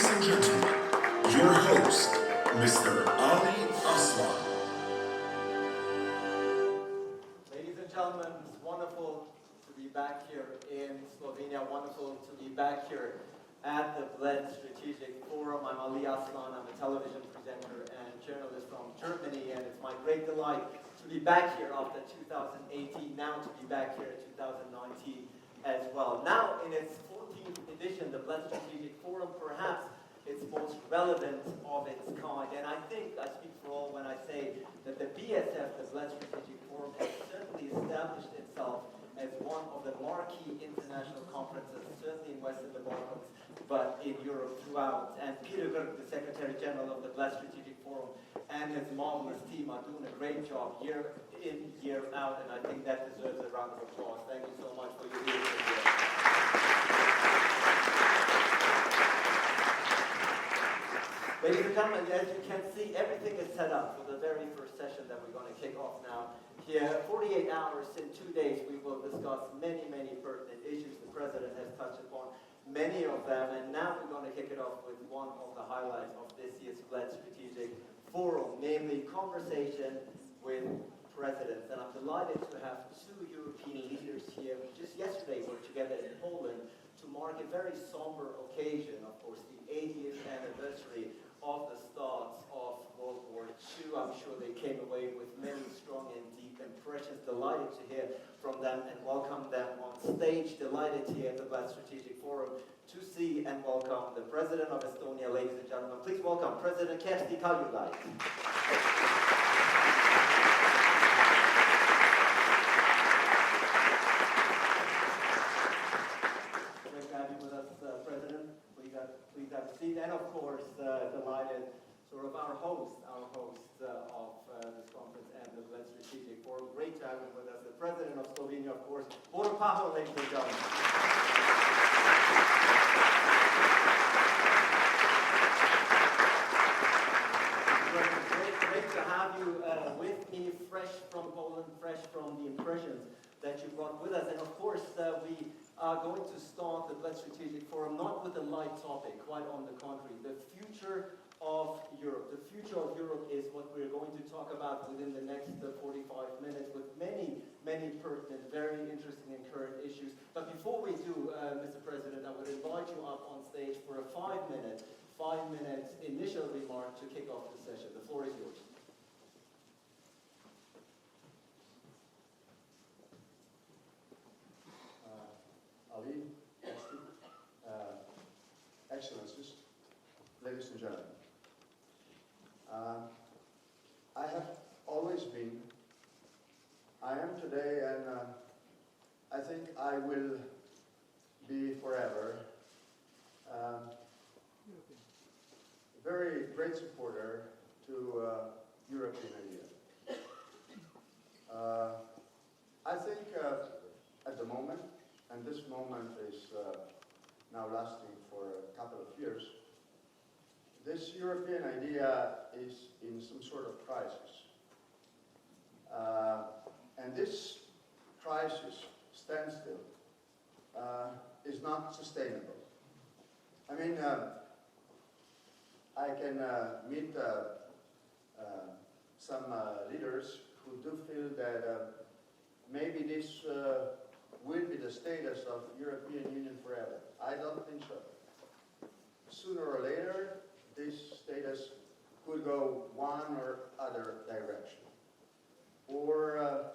Ladies and gentlemen, your host, Mr. Ali Aslan. Ladies and gentlemen, it's wonderful to be back here in Slovenia, wonderful to be back here at the Bled Strategic Forum. I'm Ali Aslan, I'm a television presenter and journalist from Germany, and it's my great delight to be back here after 2018, now to be back here in 2019 as well. Now, in its 14th edition, the Bled Strategic Forum, perhaps its most relevant of its kind. And I think I speak for all when I say that the BSF, the Bled Strategic Forum, has certainly established itself as one of the marquee international conferences, certainly in Western Balkans, but in Europe throughout. And Peter Grk, the Secretary General of the Bled Strategic Forum, and his marvelous team are doing a great job year in, year out, and I think that deserves a round of applause. Thank you so much for your leadership here. Ladies and gentlemen, as you can see, everything is set up for the very first session that we're going to kick off now. Here, 48 hours in 2 days, we will discuss many, many pertinent issues. The President has touched upon many of them, and now we're going to kick it off with one of the highlights of this year's Bled Strategic Forum, namely conversation with presidents. And I'm delighted to have two European leaders here who just yesterday were together in Poland to mark a very somber occasion, of course, the 80th anniversary of the start of World War II. I'm sure they came away with many strong and deep impressions. Delighted to hear from them and welcome them on stage. Delighted here at the Bled Strategic Forum to see and welcome the President of Estonia. Ladies and gentlemen, please welcome President Kersti Kaljulaid. Great to have you with us, President. Please have a seat. And of course, delighted, sort of our host of this conference and the Bled Strategic Forum. Great to have him with us, the President of Slovenije, of course, Borutom Pahorjem, ladies and gentlemen. Great to have you with me, fresh from Poland, fresh from the impressions that you brought with us. And of course, we are going to start the Bled Strategic Forum not with a light topic, quite on the contrary. The future of Europe. The future of Europe is what we're going to talk about within the next 45 minutes with many, many pertinent, very interesting and current issues. But before we do, Mr. President, I would invite you up on stage for a 5-minute initial remark to kick off the session. The floor is yours. Ali, Excellencies, ladies and gentlemen. I have always been, I am today, and I think I will be forever, a very great supporter to European idea. I think at the moment, and this moment is now lasting for a couple of years, this European idea is in some sort of crisis. And this crisis, standstill, is not sustainable. I mean, I can meet some leaders who do feel that maybe this will be the status of European Union forever. I don't think so. Sooner or later, this status could go one or other direction, or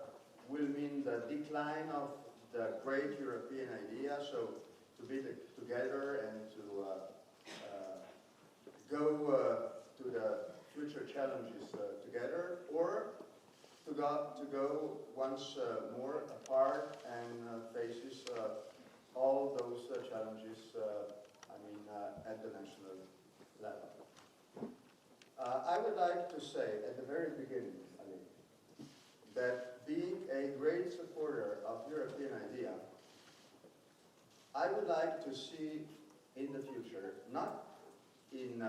will mean the decline of the great European idea, so to be together and to go to the future challenges together, or to go once more apart and faces all those challenges, at the national level. I would like to say at the very beginning, Ali, that being a great supporter of European idea, I would like to see in the future, not in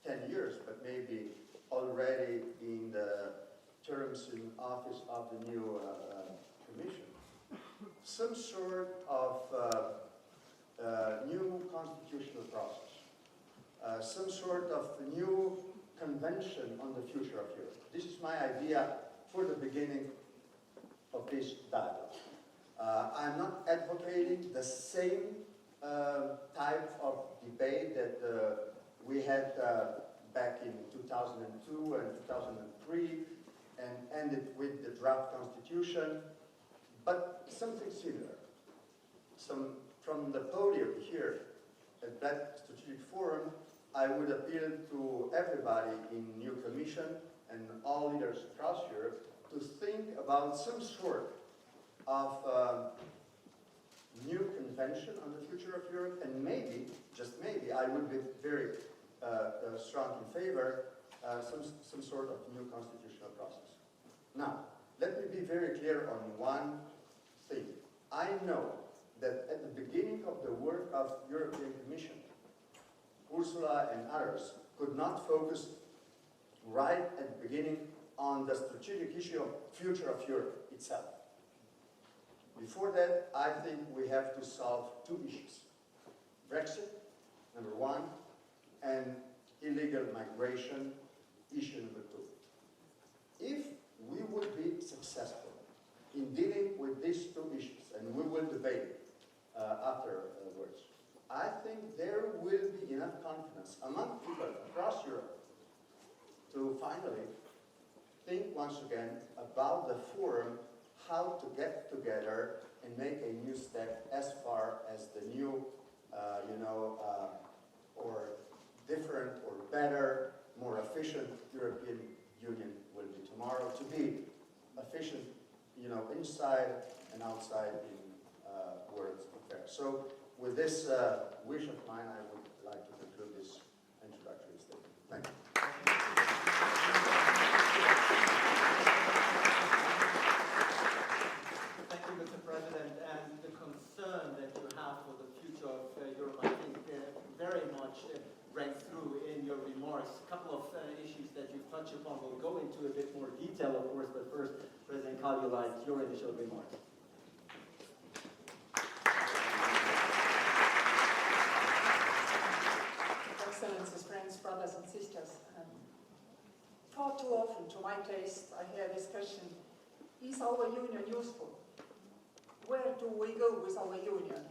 10 years, but maybe already in the terms in office of the new Commission, some sort of new constitutional process, some sort of new convention on the future of Europe. This is my idea for the beginning of this dialogue. I'm not advocating the same type of debate that we had back in 2002 and 2003 and ended with the draft constitution, but something similar. From the podium here at that strategic forum, I would appeal to everybody in new commission and all leaders across Europe to think about some sort of new convention on the future of Europe, and maybe, just maybe, I would be very strong in favor some sort of new constitutional process. Now, let me be very clear on one thing. I know that at the beginning of the work of European Commission, Ursula and others could not focus right at the beginning on the strategic issue of future of Europe itself. Before that, I think we have to solve two issues. Brexit, number one, and illegal migration, issue number two. If we would be successful in dealing with these two issues, and we will debate afterwards, I think there will be enough confidence among people across Europe to finally think once again about the forum, how to get together and make a new step as far as the new, or different or better, more efficient European Union will be tomorrow, to be efficient, inside and outside in world affairs. So with this wish of mine, I would like to conclude this introductory statement. Thank you. Thank you, Mr. President, and the concern that you have for the future of Europe, I think very much rang through in your remarks. A couple of issues that you've touched upon. We'll go into a bit more detail, of course, but first, President Kaljulaid, your initial remarks. Excellencies, friends, brothers and sisters, far too often, to my taste, I hear this question: is our union useful? Where do we go with our union?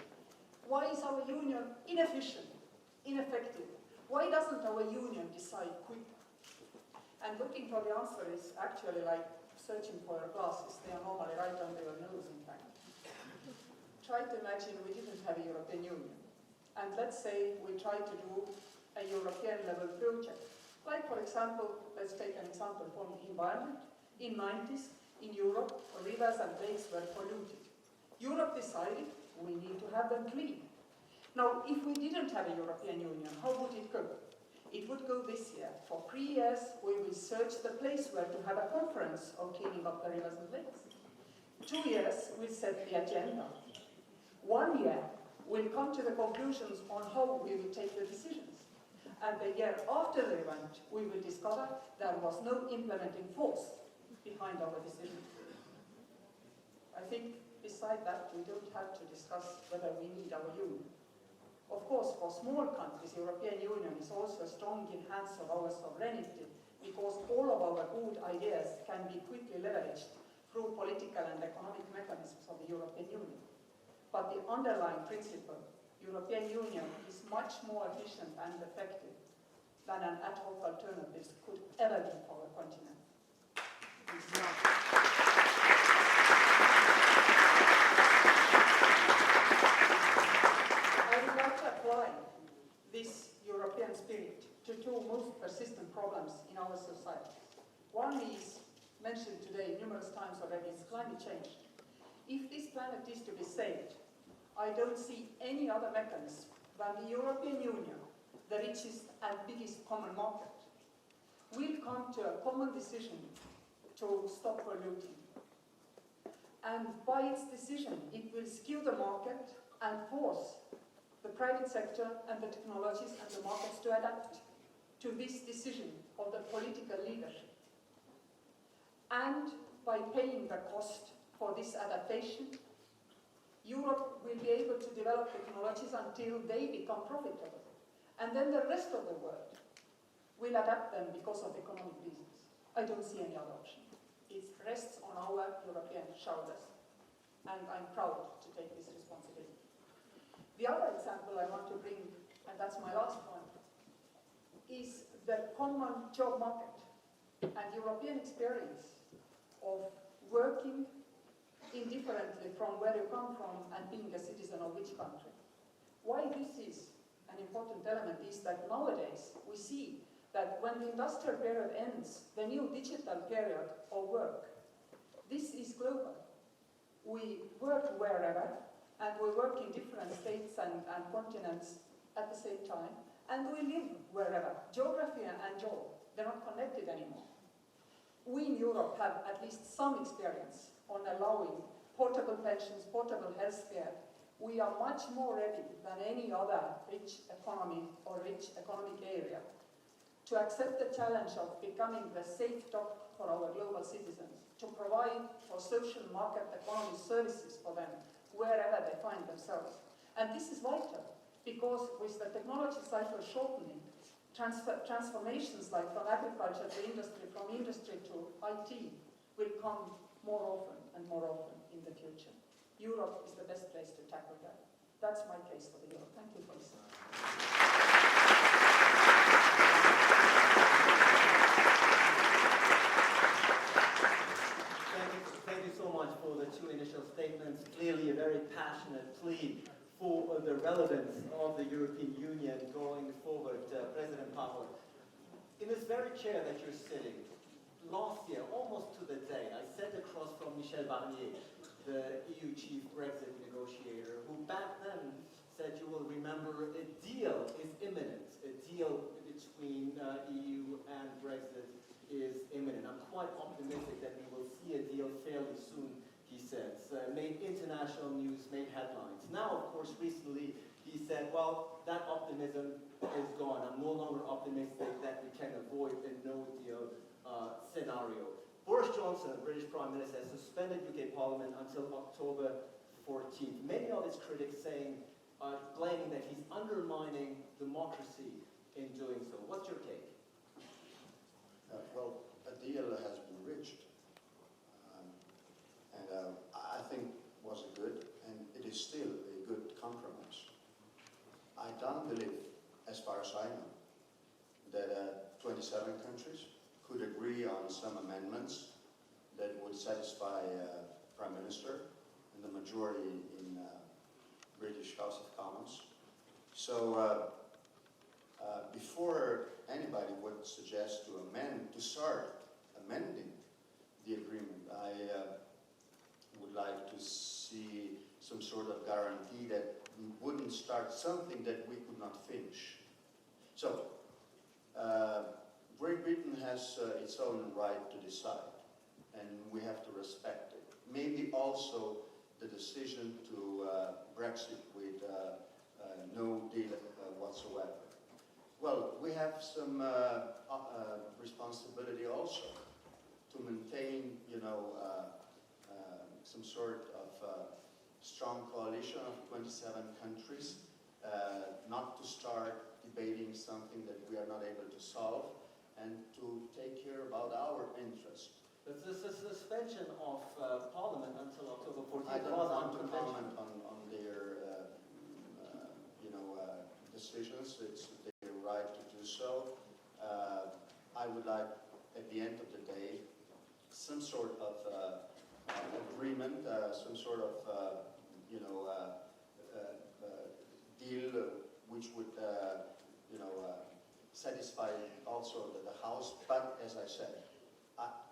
Why is our union inefficient, ineffective? Why doesn't our union decide quicker? And looking for the answer is actually like searching for your glasses. They are normally right under your nose, in fact. Try to imagine we didn't have a European Union. And let's say we try to do a European level project. Like, for example, let's take an example from the environment. In 90s, in Europe, rivers and lakes were polluted. Europe decided we need to have them clean. Now, if we didn't have a European Union, how would it go? It would go this year. For 3 years, we will search the place where to have a conference on cleaning up the rivers and lakes. 2 years, we'll set the agenda. 1 year, we'll come to the conclusions on how we will take the decisions. And the year after the event, we will discover there was no implementing force behind our decision. I think beside that, we don't have to discuss whether we need our union. Of course, for small countries, European Union is also a strong enhancer of our sovereignty, because all of our good ideas can be quickly leveraged through political and economic mechanisms of the European Union. But the underlying principle, European Union, is much more efficient and effective than an ad hoc alternative could ever be for our continent. I would like to apply this European spirit to two most persistent problems in our society. One is mentioned today numerous times already, is climate change. If this planet is to be saved, I don't see any other mechanism than the European Union, the richest and biggest common market, will come to a common decision to stop polluting. And by its decision, it will skew the market and force the private sector and the technologies and the markets to adapt to this decision of the political leadership. And by paying the cost for this adaptation, Europe will be able to develop technologies until they become profitable. And then the rest of the world will adapt them because of economic reasons. I don't see any other option. It rests on our European shoulders. And I'm proud to take this responsibility. The other example I want to bring, and that's my last point, is the common job market and European experience of working indifferently from where you come from and being a citizen of which country. Why this is an important element is that nowadays we see that when the industrial period ends, the new digital period of work, this is global. We work wherever, and we work in different states and continents at the same time, and we live wherever. Geography and job, they're not connected anymore. We in Europe have at least some experience on allowing portable pensions, portable healthcare. We are much more ready than any other rich economy or rich economic area to accept the challenge of becoming the safe dock for our global citizens, to provide for social market economy services for them wherever they find themselves. And this is vital, because with the technology cycle shortening, transformations like from agriculture to industry, from industry to IT, will come more often and more often in the future. Europe is the best place to tackle that. That's my case for the Europe. Thank you for listening. Thank you so much for the two initial statements. Clearly a very passionate plea for the relevance of the European Union going forward. President Pahorjem, in this very chair that you're sitting, last year, almost to the day, I sat across from Michel Barnier, the EU chief Brexit negotiator, who back then said, you will remember, a deal is imminent. A deal between EU and Brexit is imminent. I'm quite optimistic that we will see a deal fairly soon, he says. Made international news, made headlines. Now, of course, recently he said, well, that optimism is gone. I'm no longer optimistic that we can avoid a no-deal scenario. Boris Johnson, British Prime Minister, has suspended UK Parliament until October 14th. Many of his critics blaming that he's undermining democracy in doing so. What's your take? Well, a deal has been reached, and I think was a good, and it is still a good compromise. I don't believe, as far as I know, that 27 countries could agree on some amendments that would satisfy Prime Minister and the majority in British House of Commons. So before anybody would suggest to start amending the agreement, I would like to see some sort of guarantee that we wouldn't start something that we could not finish. So, Great Britain has its own right to decide, and we have to respect it. Maybe also the decision to Brexit with no deal whatsoever. Well, we have some responsibility also to maintain, some sort of strong coalition of 27 countries, not to start debating something that we are not able to solve, and to take care about our interests. But the suspension of Parliament until October 14th I don't was want to unconventional. comment on their, decisions. It's their right to do so. I would like, at the end of the day, some sort of agreement, some sort of, deal which would, satisfy also the House. But as I said,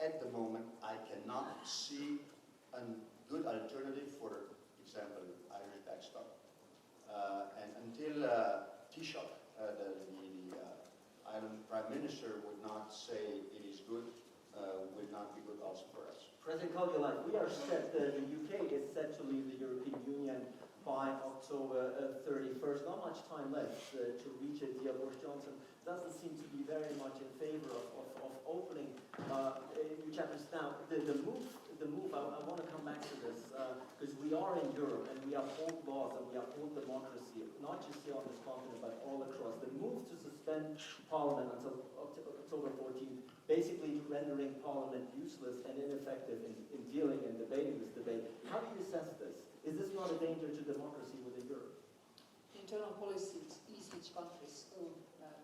at the moment, I cannot see a good alternative for example, Irish backstop. And until Taoiseach, the Ireland Prime Minister, would not say it is good, will not be good also for us. President Kaljulaid, we are set, the UK is set to leave the European Union by October 31st. Not much time left to reach a deal. Boris Johnson doesn't seem to be very much in favor of opening new chapters. Now, the move the move, I want to come back to this, because we are in Europe and we uphold laws and we uphold democracy, not just here on this continent, but all across. The move to suspend Parliament until October 14th, basically rendering Parliament useless and ineffective in dealing and debating this debate. How do you assess this? Is this not a danger to democracy within Europe? Internal policy is each country's own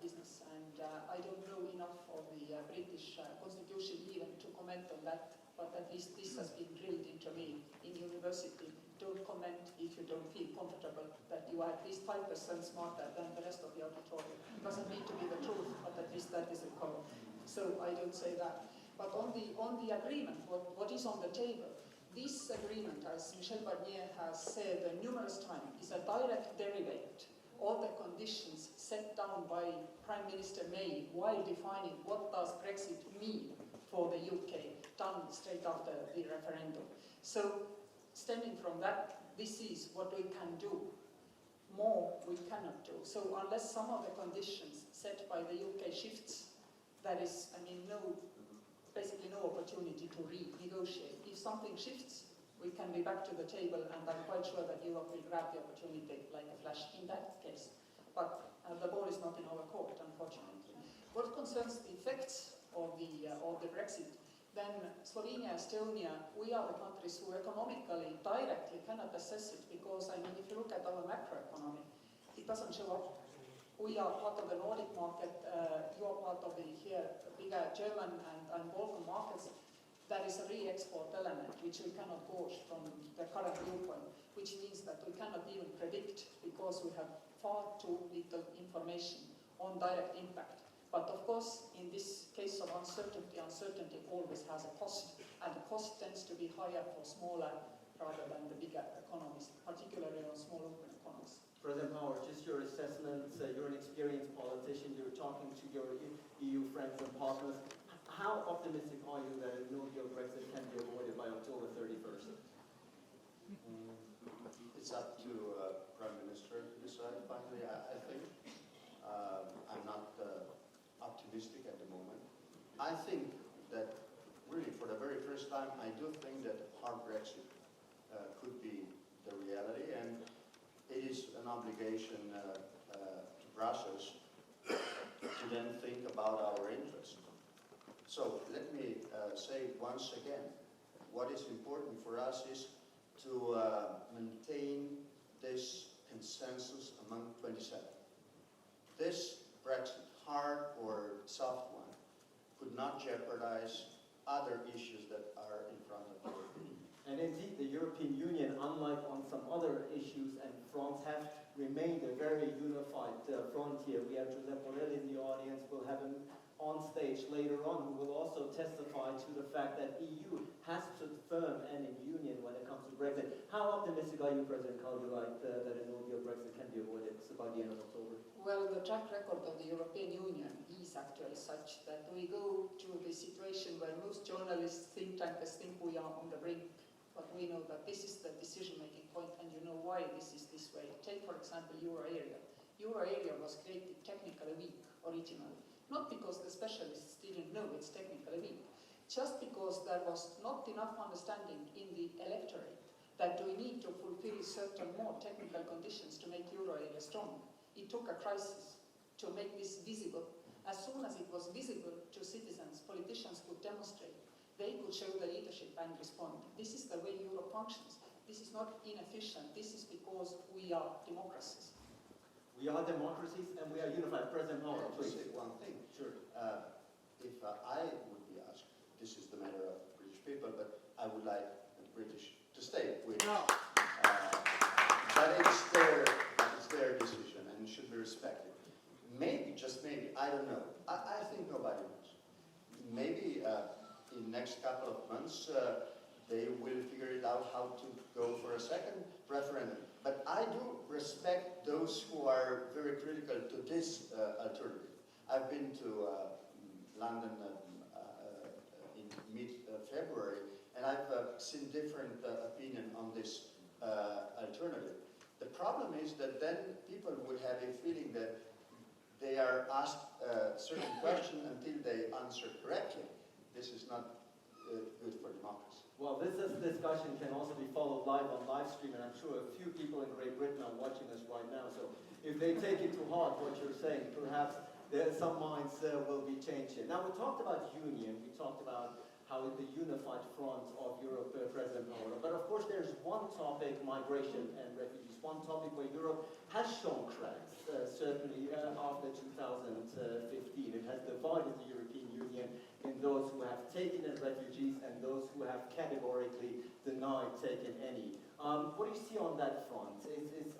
business, and I don't know enough of the British constitution even to comment on that, but at least this has been drilled into me in university. Don't comment if you don't feel comfortable that you are at least 5% smarter than the rest of the auditorium. It doesn't need to be the truth, but at least that is a common. So I don't say that. But on the agreement, what is on the table, this agreement, as Michel Barnier has said numerous times, is a direct derivative of the conditions set down by Prime Minister May while defining what does Brexit mean for the UK, done straight after the referendum. So, stemming from that, this is what we can do. More we cannot do. So unless some of the conditions set by the UK shifts, there is, basically no opportunity to renegotiate. If something shifts, we can be back to the table, and I'm quite sure that Europe will grab the opportunity like a flash in that case. But the ball is not in our court, unfortunately. What concerns the effects of the Brexit, then Slovenia, Estonia, we are the countries who economically, directly cannot assess it, because, if you look at our macroeconomy, it doesn't show up. We are part of the Nordic market, you are part of the bigger German and Balkan markets. There is a re-export element which we cannot gauge from the current viewpoint, which means that we cannot even predict, because we have far too little information on direct impact. But of course, in this case of uncertainty always has a cost, and the cost tends to be higher for smaller rather than the bigger economies, particularly on small open economies. President Power, just your assessments, you're an experienced politician, you're talking to your EU friends and partners. How optimistic are you that a no-deal Brexit can be avoided by October 31st? It's up to Prime Minister to decide. Finally, I think I'm not optimistic at the moment. I think that really, for the very first time, I do think that hard Brexit could be the reality, and it is an obligation to Brussels to then think about our interests. So let me say once again, what is important for us is to maintain this consensus among 27. This Brexit, hard or soft one, could not jeopardize other issues that are in front of the European Union. And indeed, the European Union, unlike on some other issues and fronts, have remained a very unified front here. We have Josep Borrell in the audience. We'll have him on stage later on, who will also testify to the fact that EU has stood firm and in union when it comes to Brexit. How optimistic are you, President Kaljulaid, that a no-deal Brexit can be avoided by the end of October? Well, the track record of the European Union is actually such that we go to the situation where most journalists, think tankers think we are on the brink, but we know that this is the decision-making point, and you know why this is this way. Take, for example, Euro area. Euro area was created technically weak originally. Not because the specialists didn't know it's technically weak, just because there was not enough understanding in the electorate that we need to fulfill certain more technical conditions to make euro area strong. It took a crisis to make this visible. As soon as it was visible to citizens, politicians could demonstrate, they could show the leadership and respond. This is the way Europe functions. This is not inefficient. This is because we are democracies. We are democracies and we are unified. President Power, please. Say one thing. Sure. If I would be asked, this is the matter of British people, but I would like the British to stay with. No. But it's their decision and should be respected. Maybe, just maybe, I don't know. I think nobody knows. Maybe in the next couple of months they will figure it out how to go for a second referendum. But I do respect those who are very critical to this alternative. I've been to London in mid-February, and I've seen different opinion on this alternative. The problem is that then people would have a feeling that they are asked a certain question until they answer correctly. This is not good for democracy. Well, this discussion can also be followed live on live stream, and I'm sure a few people in Great Britain are watching us right now. So if they take it to heart what you're saying, perhaps some minds will be changed here. Now, we talked about union. We talked about how the unified front of Europe, President Pahorjem. But of course, there's one topic, migration and refugees, one topic where Europe has shown cracks, certainly after 2015. It has divided the European Union in those who have taken in refugees and those who have categorically denied taking any. What do you see on that front?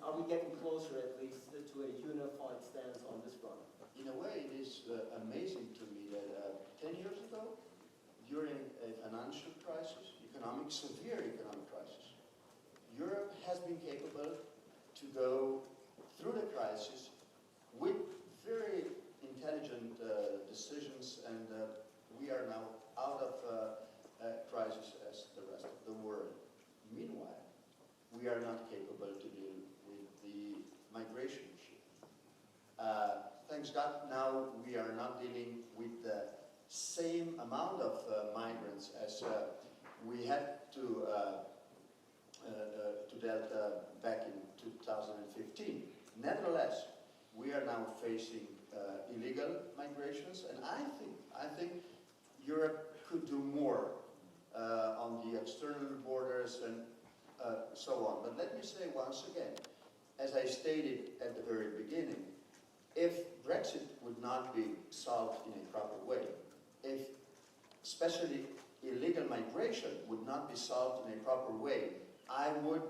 Are we getting closer, at least, to a unified stance on this front? In a way, it is amazing to me that 10 years ago, during a financial crisis, severe economic crisis, Europe has been capable to go through the crisis with very intelligent decisions, and we are now out of crisis as the rest of the world. Meanwhile, we are not capable to deal with the migration issue. Thanks God, now we are not dealing with the same amount of migrants as we had to deal back in 2015. Nevertheless, we are now facing illegal migrations, and I think Europe could do more on the external borders and so on. But let me say once again, as I stated at the very beginning, if Brexit would not be solved in a proper way, if especially illegal migration would not be solved in a proper way, I would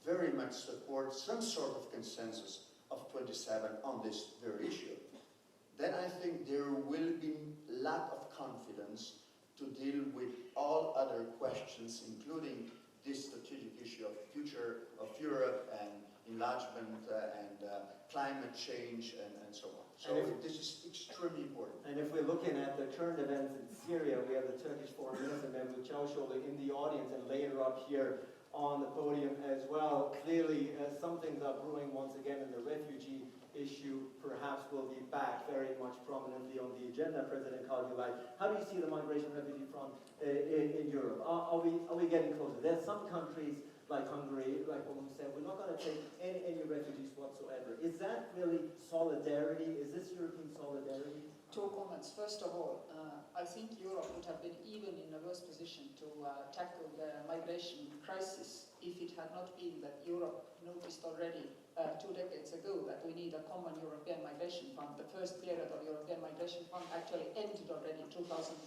very much support some sort of consensus of 27 on this very issue. Then I think there will be lack of confidence to deal with all other questions, including this strategic issue of future of Europe and enlargement and climate change and so on. So this is extremely important. And if we're looking at the current events in Syria, we have the Turkish Foreign Minister Mevlut Çavuşoğlu in the audience and later up here on the podium as well. Clearly, some things are brewing once again, and the refugee issue perhaps will be back very much prominently on the agenda. President Kaljulaid, how do you see the migration refugee front in Europe? Are we getting closer? There's some countries like Hungary, like what we said, we're not going to take any refugees whatsoever. Is that really solidarity? Is this European solidarity? Two comments. First of all, I think Europe would have been even in a worse position to tackle the migration crisis if it had not been that Europe noticed already 2 decades ago that we need a common European migration fund. The first period of European migration fund actually ended already in 2004.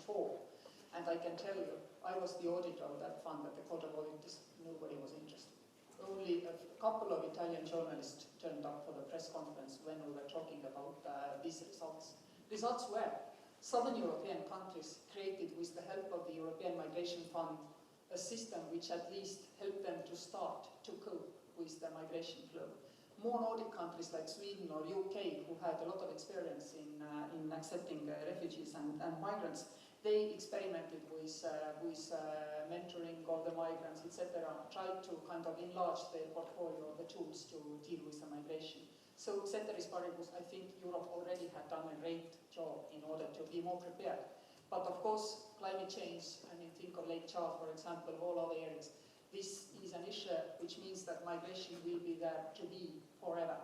And I can tell you, I was the auditor of that fund at the Court of Auditors. Nobody was interested. Only a couple of Italian journalists turned up for the press conference when we were talking about these results. Results were Southern European countries created, with the help of the European Migration Fund, a system which at least helped them to start to cope with the migration flow. More Nordic countries like Sweden or UK, who had a lot of experience in accepting refugees and migrants, they experimented with mentoring of the migrants, etc., tried to kind of enlarge their portfolio of the tools to deal with the migration. So, ceteris paribus, I think Europe already had done a great job in order to be more prepared. But of course, climate change, I mean, think of Lake Chad, for example, all other areas. This is an issue which means that migration will be there to be forever.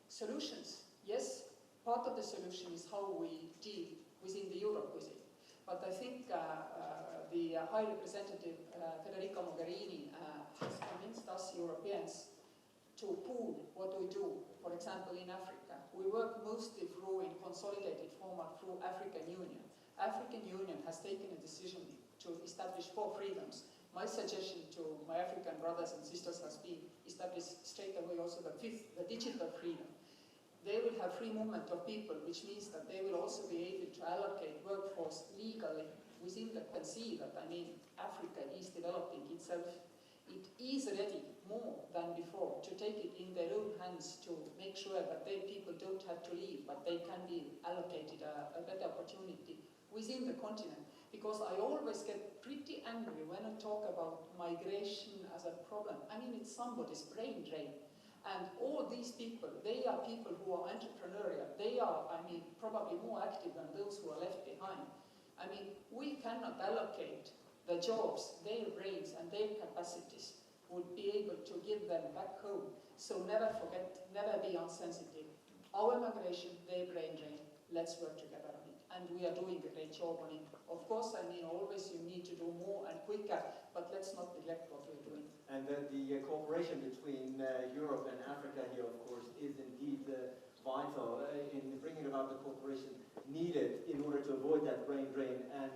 Solutions, yes, part of the solution is how we deal within the Europe with it. But I think the High Representative Federica Mogherini has convinced us Europeans to pool what we do, for example, in Africa. We work mostly through, in consolidated format, through African Union. African Union has taken a decision to establish 4 freedoms. My suggestion to my African brothers and sisters has been establish straight away also the 5th, the digital freedom. They will have free movement of people, which means that they will also be able to allocate workforce legally within the conceit that, I mean, Africa is developing itself. It is ready more than before to take it in their own hands to make sure that their people don't have to leave, but they can be allocated a better opportunity within the continent. Because I always get pretty angry when I talk about migration as a problem. I mean, it's somebody's brain drain. And all these people, they are people who are entrepreneurial. They are, I mean, probably more active than those who are left behind. I mean, we cannot allocate the jobs, their brains and their capacities would be able to give them back home. So never forget, never be insensitive. Our migration, their brain drain, let's work together on it. And we are doing a great job on it. Of course, I mean, always you need to do more and quicker, but let's not neglect what we're doing. And the cooperation between Europe and Africa here, of course, is indeed vital in bringing about the cooperation needed in order to avoid that brain drain and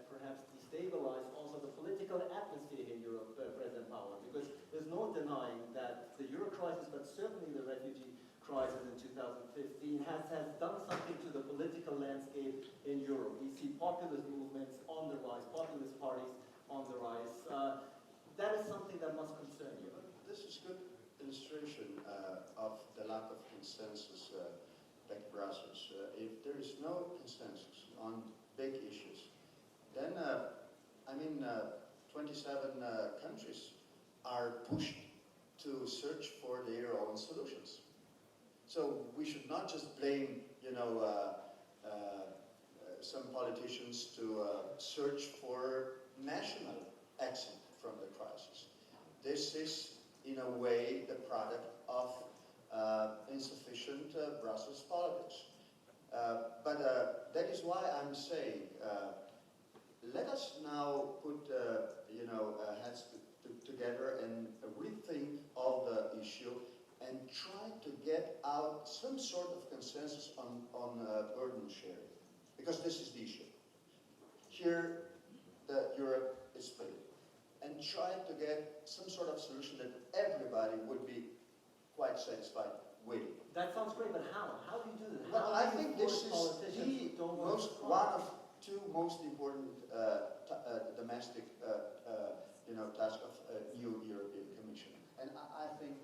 perhaps destabilize also the political atmosphere in Europe, President Pahorjem, because there's no denying that the Euro crisis, but certainly the refugee crisis in 2015 has done something to the political landscape in Europe. We see populist movements on the rise, populist parties on the rise. That is something that must concern you. This is good illustration of the lack of consensus back in Brussels. If there is no consensus on big issues, then 27 countries are pushed to search for their own solutions. So we should not just blame, some politicians to search for national exit from the crisis. This is, in a way, the product of insufficient Brussels politics. But that is why I'm saying, let us now put, heads together and rethink all the issue and try to get out some sort of consensus on burden sharing, because this is the issue. Here, Europe is split, and try to get some sort of solution that everybody would be quite satisfied with. That sounds great, but how? How do you do that? Well, How I do you think this force is politicians the who don't want to one of two most important domestic task of new European Commission. And I think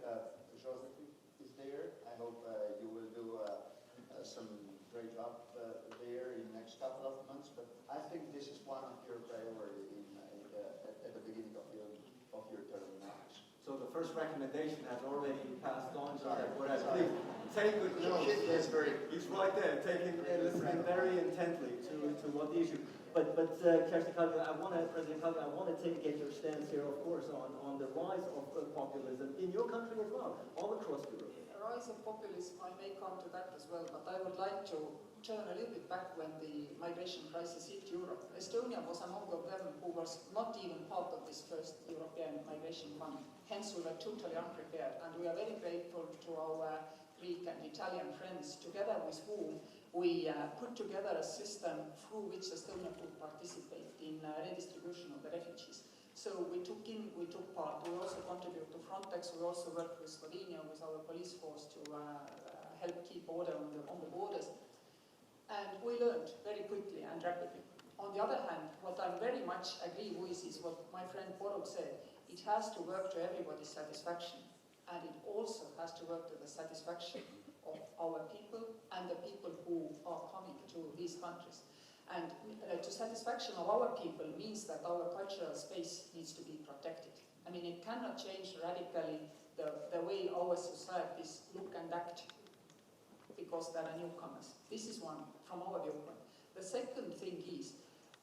Joseph is there. I hope you will do some great job there in the next couple of months. But I think this is one of your priorities at the beginning of your term now. So the first recommendation has already passed on to that. Please take good notes. Yes, very. He's right there, listening very intently to what the issue. But Kersti Kaljulaid, President Kaljulaid, I want to get your stance here, of course, on the rise of populism in your country as well, all across Europe. The rise of populism, I may come to that as well, but I would like to turn a little bit back when the migration crisis hit Europe. Estonia was among of them who was not even part of this first European migration fund. Hence, we were totally unprepared, and we are very grateful to our Greek and Italian friends, together with whom we put together a system through which Estonia could participate in redistribution of the refugees. So we took part. We also contribute to Frontex. We also worked with Slovenia, with our police force, to help keep order on the borders. And we learned very quickly and rapidly. On the other hand, what I very much agree with is what my friend Borutom said. It has to work to everybody's satisfaction, and it also has to work to the satisfaction of our people and the people who are coming to these countries. And to satisfaction of our people means that our cultural space needs to be protected. I mean, it cannot change radically the way our societies look and act because there are newcomers. This is one from our viewpoint. The second thing is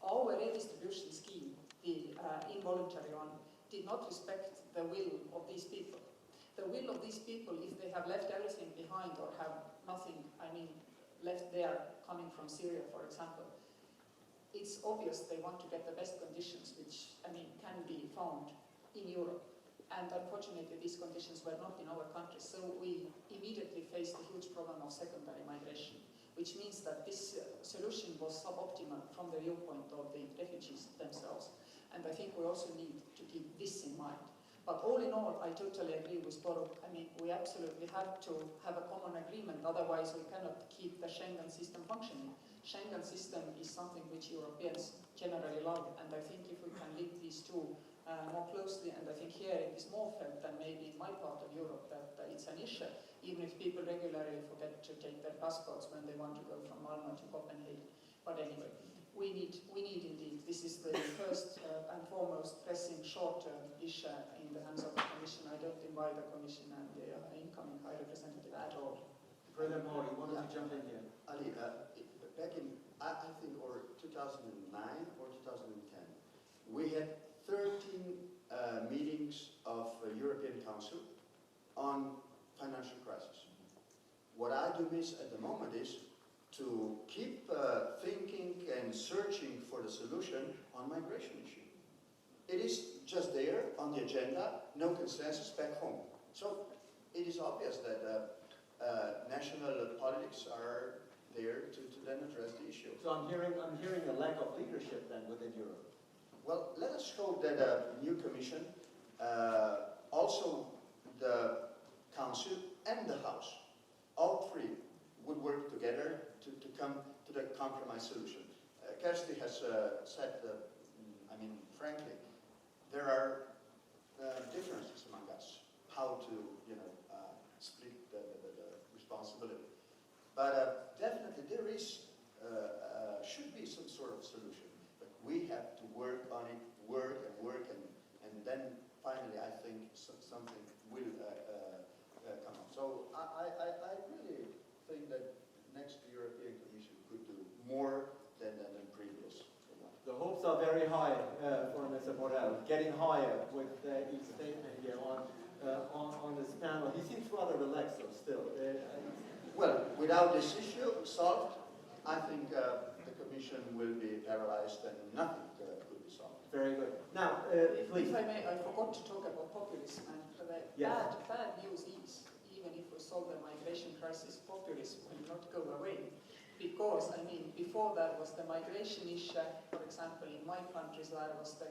our redistribution scheme, the involuntary one, did not respect the will of these people. The will of these people, if they have left everything behind or have nothing, left there coming from Syria, for example, it's obvious they want to get the best conditions, which, can be found in Europe. And unfortunately, these conditions were not in our country. So we immediately faced a huge problem of secondary migration, which means that this solution was suboptimal from the viewpoint of the refugees themselves. And I think we also need to keep this in mind. But all in all, I totally agree with Borutom. We absolutely have to have a common agreement, otherwise we cannot keep the Schengen system functioning. Schengen system is something which Europeans generally love, and I think if we can link these two more closely, and I think here it is more felt than maybe in my part of Europe that it's an issue, even if people regularly forget to take their passports when they want to go from Malmö to Copenhagen. But anyway, we need indeed, this is the first and foremost pressing short-term issue in the hands of the Commission. I don't invite the Commission and the incoming High Representative at all. President Pahorjem, you wanted to jump in here. Ali, back in, I think, or 2009 or 2010, we had 13 meetings of European Council on financial crisis. What I do miss at the moment is to keep thinking and searching for the solution on migration issue. It is just there on the agenda, no consensus back home. So it is obvious that national politics are there to then address the issue. So I'm hearing a lack of leadership then within Europe. Well, let us hope that a new commission, also the Council and the House, all three would work together to come to the compromise solution. Kersti has said, I mean, frankly, there are differences among us, how to, split the responsibility. But definitely there is, should be some sort of solution. But we have to work on it, work, and then finally I think something will come up. So I really think that next European Commission could do more than previous. The hopes are very high for Mr. Morel, getting higher with each statement here on this panel. He seems rather relaxed though still. Well, without this issue solved, I think the Commission will be paralyzed and nothing could be solved. Very good. Now, please. If I may, I forgot to talk about populism, and the Yes. bad news is, even if we solve the migration crisis, populism will not go away. Because, I mean, before that was the migration issue, for example, in my country, there was the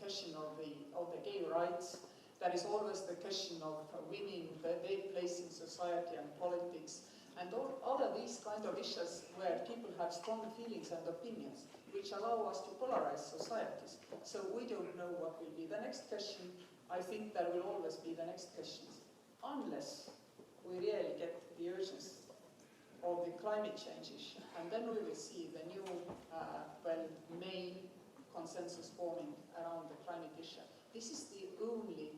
question of the gay rights. There is always the question of women, their place in society and politics, and all of these kind of issues where people have strong feelings and opinions, which allow us to polarize societies. So we don't know what will be the next question. I think there will always be the next questions, unless we really get the urgency of the climate change issue, and then we will see the new, main consensus forming around the climate issue. This is the only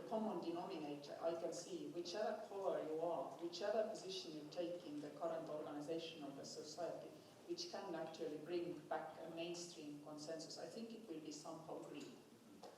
common denominator I can see, whichever color you are, whichever position you take in the current organization of the society, which can actually bring back a mainstream consensus. I think it will be somehow green.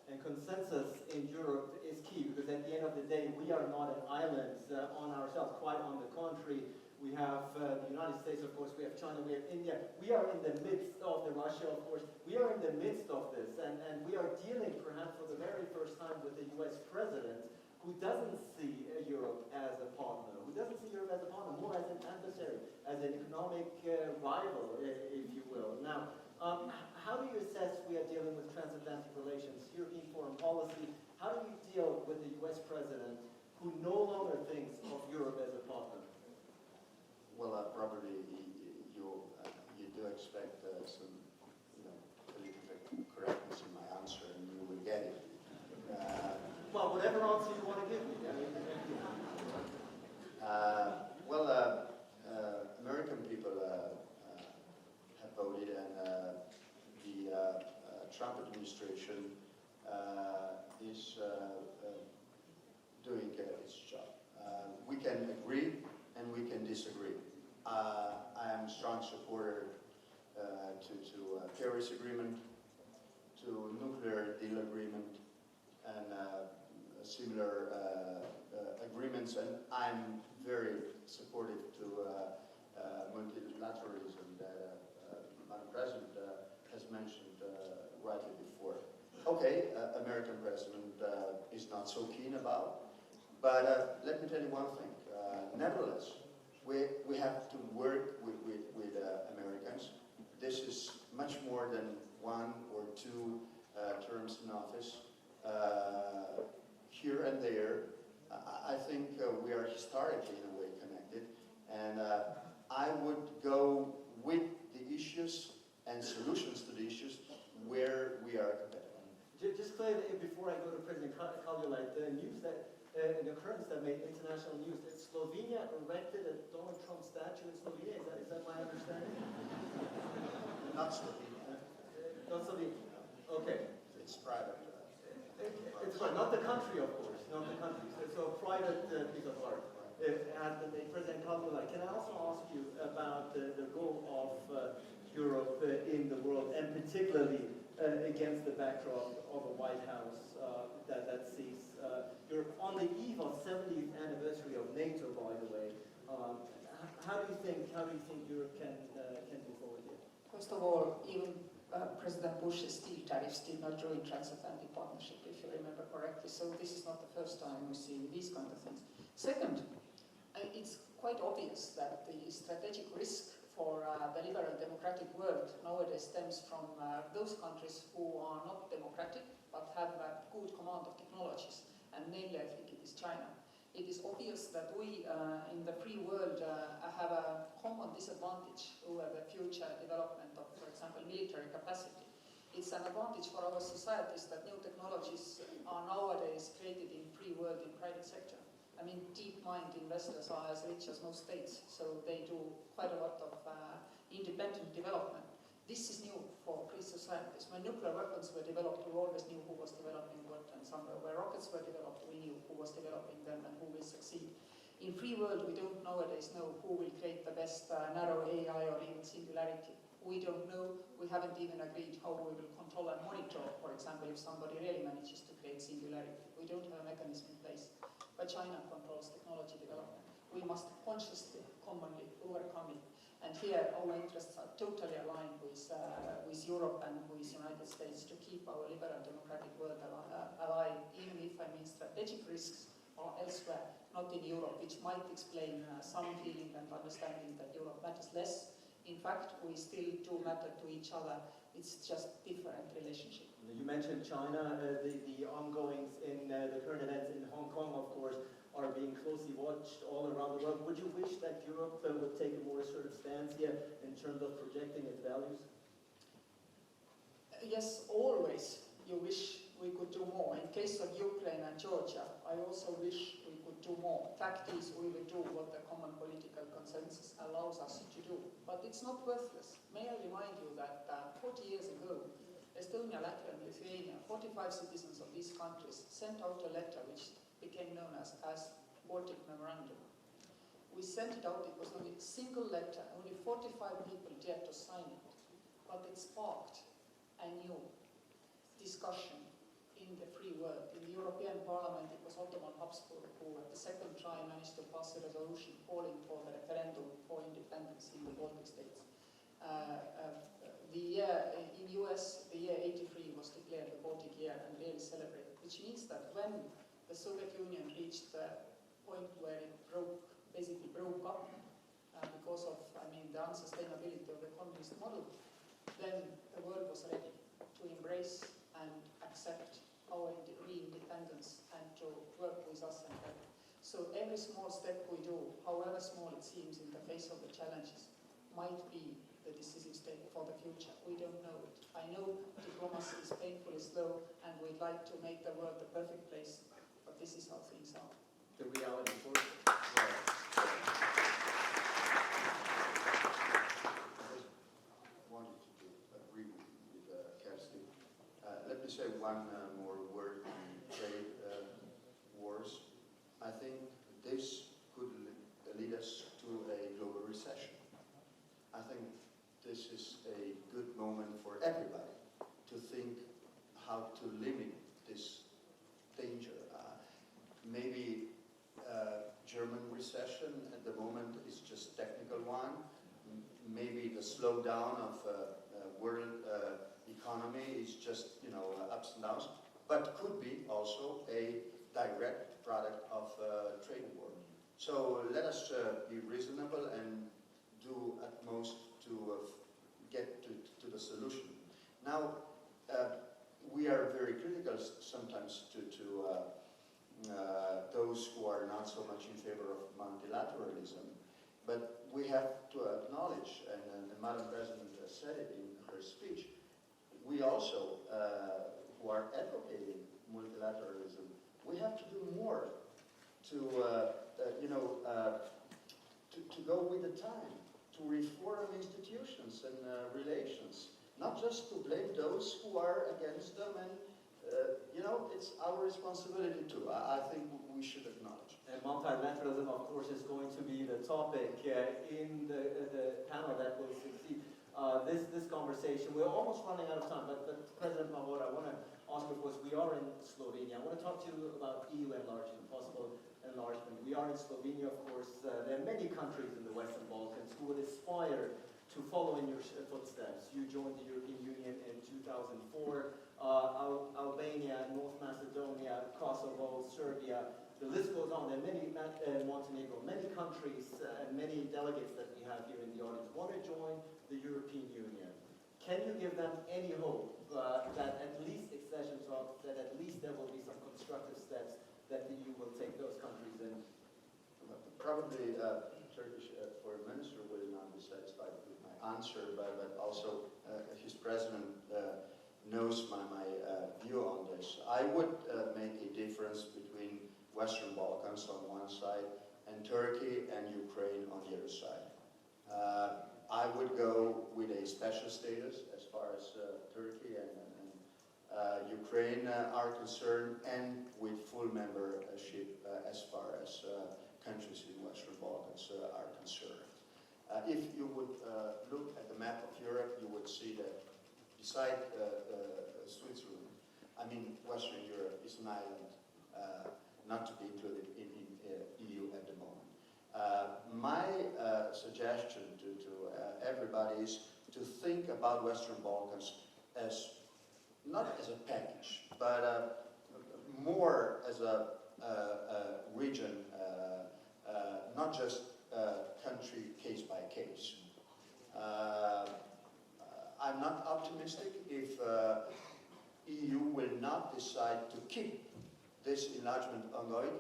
And consensus in Europe is key, because at the end of the day, we are not an island on ourselves. Quite on the contrary, we have the United States, of course, we have China, we have India. We are in the midst of Russia, of course. We are in the midst of this, and we are dealing, perhaps for the very first time, with a US president who doesn't see Europe as a partner, who doesn't see Europe as a partner, more as an adversary, as an economic rival, if you will. Now, how do you assess we are dealing with transatlantic relations, European foreign policy? How do you deal with the US president who no longer thinks of Europe as a partner? Well, probably you do expect some, political correctness in my answer, and you will get it. Well, whatever answer you want to give me. American people have voted, and the Trump administration is doing its job. We can agree and we can disagree. I am a strong supporter to Paris Agreement, to nuclear deal agreement, and similar agreements, and I'm very supportive to multilateralism that Madam President has mentioned rightly before. Okay, American President is not so keen about, but let me tell you one thing. Nevertheless, we have to work with Americans. This is much more than 1 or 2 terms in office. Here and there, I think we are historically in a way connected, and I would go with the issues and solutions to the issues where we are competitive. Just clear that before I go to President Kaljulaid, the news that an occurrence that made international news, that Slovenia erected a Donald Trump statue in Slovenia. Is that my understanding? Not Slovenia. Not Slovenia. Okay. It's private. It's fine. Not the country, of course. Not the country. So a private piece of art. And President Kaljulaid, can I also ask you about the role of Europe in the world, and particularly against the backdrop of a White House that sees Europe on the eve of 70th anniversary of NATO, by the way. How do you think Europe can move forward here? First of all, even President Bush's steel tariffs did not join transatlantic partnership, if you remember correctly. So this is not the first time we see these kind of things. Second, it's quite obvious that the strategic risk for the liberal democratic world nowadays stems from those countries who are not democratic but have a good command of technologies, and namely I think it is China. It is obvious that we in the free world have a common disadvantage over the future development of, for example, military capacity. It's an advantage for our societies that new technologies are nowadays created in free world, in private sector. I mean, deep mind investors are as rich as most states, so they do quite a lot of independent development. This is new for free societies. When nuclear weapons were developed, we always knew who was developing what, and somewhere where rockets were developed, we knew who was developing them and who will succeed. In free world, we don't nowadays know who will create the best narrow AI or even singularity. We don't know, we haven't even agreed how we will control and monitor, for example, if somebody really manages to create singularity. We don't have a mechanism in place. But China controls technology development. We must consciously, commonly overcome it. And here our interests are totally aligned with Europe and with the United States to keep our liberal democratic world alive, even if I mean strategic risks are elsewhere, not in Europe, which might explain some feeling and understanding that Europe matters less. In fact, we still do matter to each other. It's just different relationship. You mentioned China, the ongoings in the current events in Hong Kong, of course, are being closely watched all around the world. Would you wish that Europe would take a more assertive stance here in terms of projecting its values? Yes, always you wish we could do more. In case of Ukraine and Georgia, I also wish we could do more. Fact is, we will do what the common political consensus allows us to do. But it's not worthless. May I remind you that 40 years ago, Estonia, Latvia and Lithuania, 45 citizens of these countries, sent out a letter which became known as Baltic Memorandum. We sent it out, it was only a single letter, only 45 people dared to sign it, but it sparked a new discussion in the free world. In the European Parliament, it was Ottoman Habsburg who at the second try managed to pass a resolution calling for the referendum for independence in the Baltic states. In US, the year 83 was declared the Baltic year and really celebrated, which means that when the Soviet Union reached the point where it basically broke up because of, the unsustainability of the communist model, then the world was ready to embrace and accept our re-independence and to work with us and help. So every small step we do, however small it seems in the face of the challenges, might be the decisive step for the future. We don't know it. I know diplomacy is painfully slow and we'd like to make the world the perfect place, but this is how things are. The reality for it. I wanted to agree with Kersti. Let me say one more word on trade wars. I think this could lead us to a global recession. I think this is a good moment for everybody to think how to limit this danger. Maybe German recession at the moment is just technical one. Maybe the slowdown of world economy is just ups and downs, but could be also a direct product of trade war. So let us be reasonable and do utmost to get to the solution. Now, we are very critical sometimes to those who are not so much in favor of multilateralism, but we have to acknowledge, and Madam President said it in her speech, we also, who are advocating multilateralism, we have to do more to go with the time, to reform institutions and relations, not just to blame those who are against them, and it's our responsibility too. I think we should acknowledge. And multilateralism, of course, is going to be the topic in the panel that will succeed. this conversation. We're almost running out of time, but President Pahor, I want to ask you, of course, we are in Slovenia. I want to talk to you about EU enlargement, possible enlargement. We are in Slovenia, of course. There are many countries in the Western Balkans who would aspire to follow in your footsteps. You joined the European Union in 2004. Albania, North Macedonia, Kosovo, Serbia. The list goes on. There are many, Montenegro, many countries and many delegates that we have here in the audience want to join the European Union. Can you give them any hope that at least accession talks, that at least there will be some constructive steps that the EU will take those countries in? Probably Turkish foreign minister will not be satisfied with my answer, but also his president knows my view on this. I would make a difference between Western Balkans on one side and Turkey and Ukraine on the other side. I would go with a special status as far as Turkey and Ukraine are concerned, and with full membership as far as countries in Western Balkans are concerned. If you would look at the map of Europe, you would see that beside Switzerland, I mean Western Europe is an island not to be included in EU at the moment. My suggestion to everybody is to think about Western Balkans as not as a package, but more as a region, not just country case by case. I'm not optimistic if EU will not decide to keep this enlargement ongoing.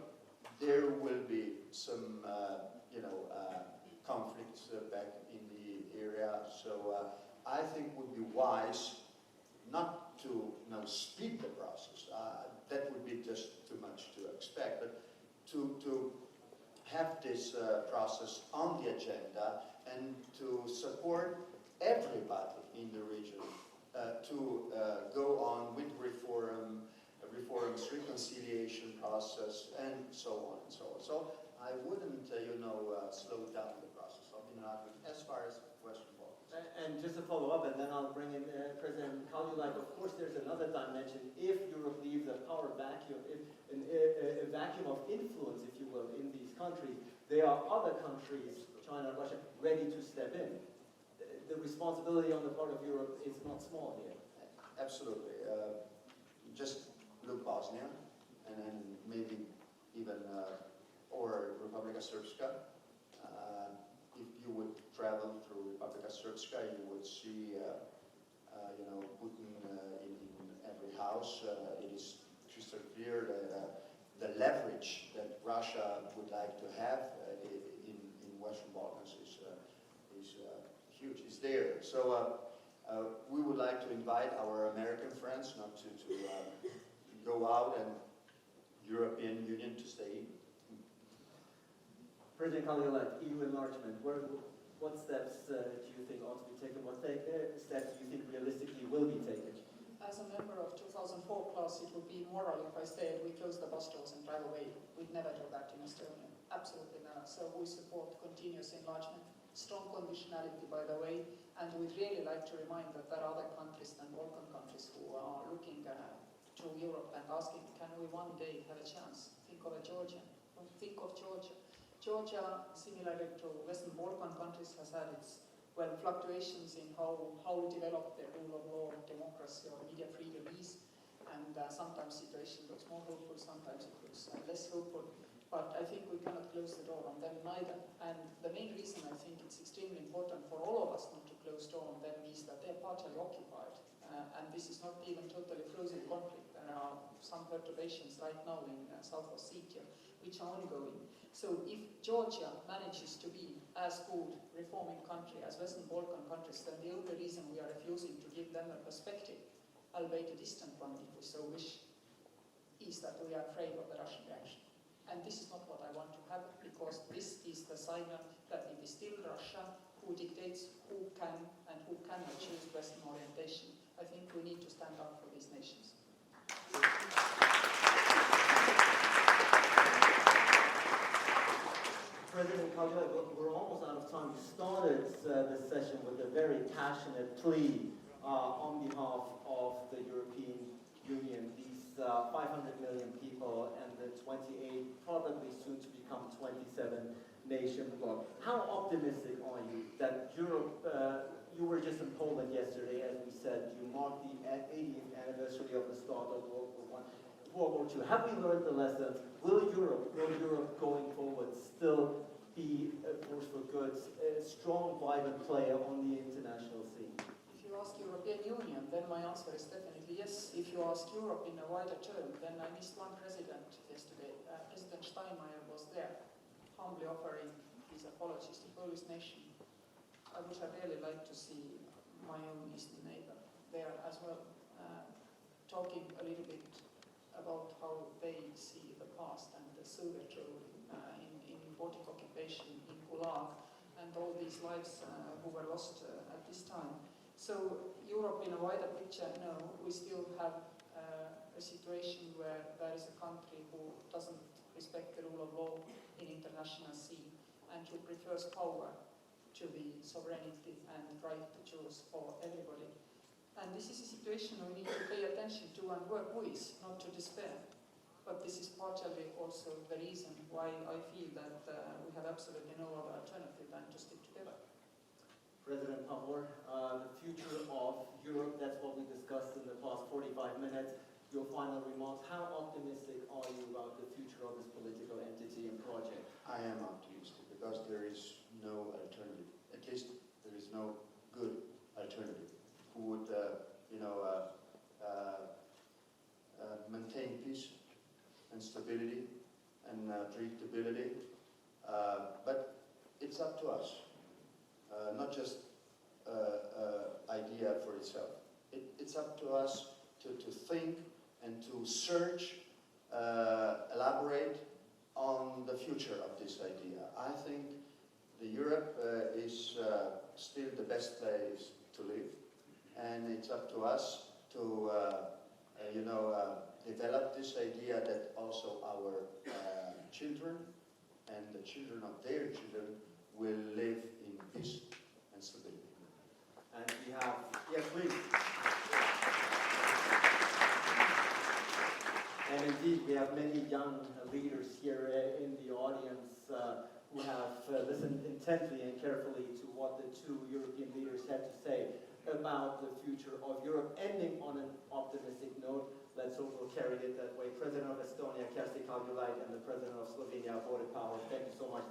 There will be some, conflicts back in the area. So I think it would be wise not to speed the process. That would be just too much to expect, but to have this process on the agenda and to support everybody in the region to go on with reforms, reconciliation process, and so on and so on. So I wouldn't, slow down the process of enlargement as far as Western Balkans. And just to follow up, and then I'll bring in President Kaljulaid. Of course, there's another dimension. If Europe leaves a power vacuum, if a vacuum of influence, if you will, in these countries, there are other countries, China, Russia, ready to step in. The responsibility on the part of Europe is not small here. Absolutely. Just look Bosnia, and then maybe even or Republika Srpska. If you would travel through Republika Srpska, you would see, Putin in every house. It is crystal clear that the leverage that Russia would like to have in Western Balkans is huge. It's there. So we would like to invite our American friends not to go out and European Union to stay in. President Kaljulaid, EU enlargement, what steps do you think ought to be taken? What steps do you think realistically will be taken? As a member of 2004 class, it would be immoral if I said we close the bus doors and drive away. We'd never do that in Estonia. Absolutely never. So we support continuous enlargement. Strong conditionality, by the way, and we'd really like to remind that there are other countries than Balkan countries who are looking to Europe and asking, can we one day have a chance? Think of Georgia. Think of Georgia. Georgia, similarly to Western Balkan countries, has had its fluctuations in how we develop the rule of law, democracy, or media freedom is, and sometimes situation looks more hopeful, sometimes it looks less hopeful. But I think we cannot close the door on them neither. And the main reason I think it's extremely important for all of us not to close the door on them is that they're partially occupied. And this is not even totally frozen conflict. There are some perturbations right now in South Ossetia, which are ongoing. So if Georgia manages to be as good reforming country as Western Balkan countries, then the only reason we are refusing to give them a perspective, albeit a distant one if we so wish, is that we are afraid of the Russian reaction. And this is not what I want to have, because this is the signal that it is still Russia who dictates who can and who cannot choose Western orientation. I think we need to stand up for these nations. President Kaljulaid, we're almost out of enough time. You started this session with a very passionate plea on behalf of the European Union, these 500 million people and the 28, probably soon to become 27 nation bloc. How optimistic are you that Europe, you were just in Poland yesterday, as we said, you marked the 80th anniversary of the start of World War II. Have we learned the lesson? Will Europe going forward still be a force for good, a strong, vibrant player on the international scene? If you ask European Union, then my answer is definitely yes. If you ask Europe in a wider term, then I missed one president yesterday. President Steinmeier was there, humbly offering his apologies to Polish nation. I would have really liked to see my own eastern neighbor there as well, talking a little bit about how they see the past and the Soviet role in Baltic occupation, in Gulag, and all these lives who were lost at this time. So Europe in a wider picture, no, we still have a situation where there is a country who doesn't respect the rule of law in international sea and who prefers power to the sovereignty and right to choose for everybody. And this is a situation we need to pay attention to and work with, not to despair. But this is partially also the reason why I feel that we have absolutely no other alternative than to stick together. President Pahor, the future of Europe, that's what we discussed in the past 45 minutes. Your final remarks, how optimistic are you about the future of this political entity and project? I am optimistic because there is no alternative. At least there is no good alternative who would, maintain peace and stability and predictability. But it's up to us, not just idea for itself. It's up to us to think and to search, elaborate on the future of this idea. I think the Europe is still the best place to live, and it's up to us to develop this idea that also our children and the children of their children will live in peace and stability. And we have, yes please. And indeed, we have many young leaders here in the audience who have listened intently and carefully to what the two European leaders had to say about the future of Europe. Ending on an optimistic note, let's hope we'll carry it that way. President of Estonia, Kersti Kaljulaid, and the President of Slovenije Borutom Pahorjem, thank you so much.